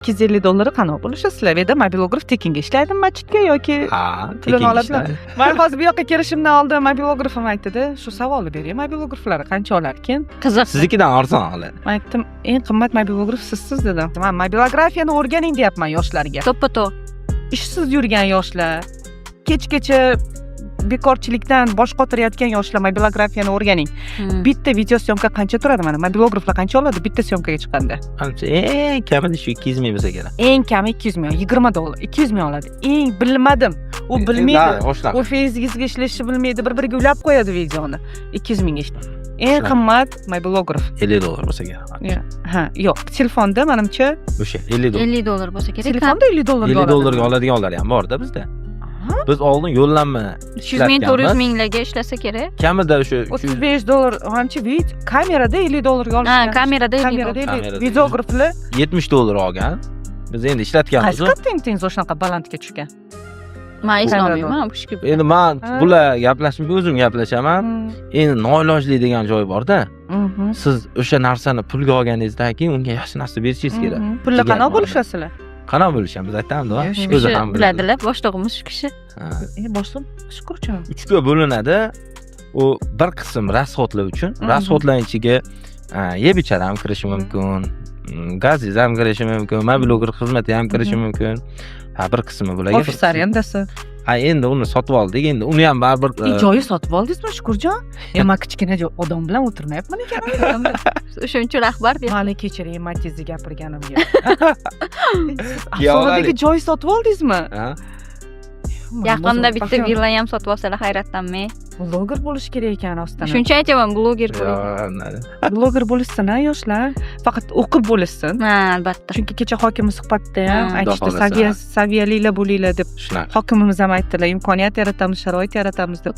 $250 qanaqa bo'lishi? Sizlar yerda mobilograf tekinga ishlaydimi masjidga yoki Ha, pulini oladilar? Men hozir bu yoqqa kelishimdan oldin mobilografim aytdi, shu savolni beray. Mobilograflar qancha olarkan? Qiziq. Siznikidan arzon oladi. Men aytdim, eng qimmat mobilograf sizsiz dedim. Men mobilografiyani o'rganing deyapman yoshlarga. To'ppa-to'g'ri. Ishsiz yurgan yoshlar, kechgacha bekorchilikdan bosh qotirayotgan yoshlar mobilografiyani o'rganing. Bitta video syomka qancha turadi? Mana mobilograflar qancha oladi bitta syomkaga chiqqanda? Qancha? Eng kamida shu 200 ming bo'lsa kerak. Eng kami 200 ming, $20, 200 ming oladi. Eng bilmadim. U bilmaydi. Yoshlar. U Facebook'ga ishlashni bilmaydi, bir-biriga ulab qo'yadi videoni. 200 mingga ishlaydi. Eng qimmat mobilograf $50 bo'lsa kerak. Ha, yo'q, telefonda menimcha O'sha $50. $50 bo'lsa kerak. telefonda $50 $50 ga oladiganlar ham bor-da bizda. Biz oldin yo'llanma 300 ming, 400 minglarga ishlasa kerak. Kamida o'sha $35 hamchi kamerada $50 ga olishgan. Ha, kamerada kamerada Kamerada videograflar $70 olgan. Biz endi ishlatganmiz. qaysi qatting shunaqa balandga tushgan? Men eslolmayman bu ishga. Endi men bular gaplashib o'zim gaplashaman. Endi noilojlik degan joy bor-da. Siz o'sha narsani pulga olganingizdan keyin unga yaxshi narsa berishingiz kerak. Pullar qanaqa bo'lishasizlar? Qanaqa bo'lishgan biz aytamdi va Shu o'zi kishi ham biladi. biladilar, boshlig'imiz shu kishi. Boshim shukurchi. 3 ga bo'linadi. U bir qism rasxodlar uchun, rasxodlarning ichiga yeb ichar ham kirishi mumkin. Gazingiz ham kirishi mumkin, mobilograf xizmati ham kirishi mumkin. Ha, bir qismi bularga. Ofis arendasi. Ha, endi uni sotib oldik. Endi uni ham baribir Joyi sotib oldingizmi, Shukurjon? Men kichkina odam bilan o'tirmayapman ekan. O'shaning uchun rahbar deb. Mani kechiring, Matizga gapirganimga. Afsonaga joy sotib oldingizmi? Ha. Yaqinda bitta villa ham sotib olsalar hayratlanmay. Bloger bo'lish kerak ekan ostana. Shuncha aytaman, bloger bo'ling. Bloger bo'lishsin-a yoshlar. Faqat o'qib bo'lishsin. Ha, albatta. Chunki kecha hokimimiz suhbatda ham Xudo aytishdi, xohlasa. saviyalilar bo'linglar deb. Shunaqa. Hokimimiz ham aytdilar, imkoniyat yaratamiz, sharoit yaratamiz deb.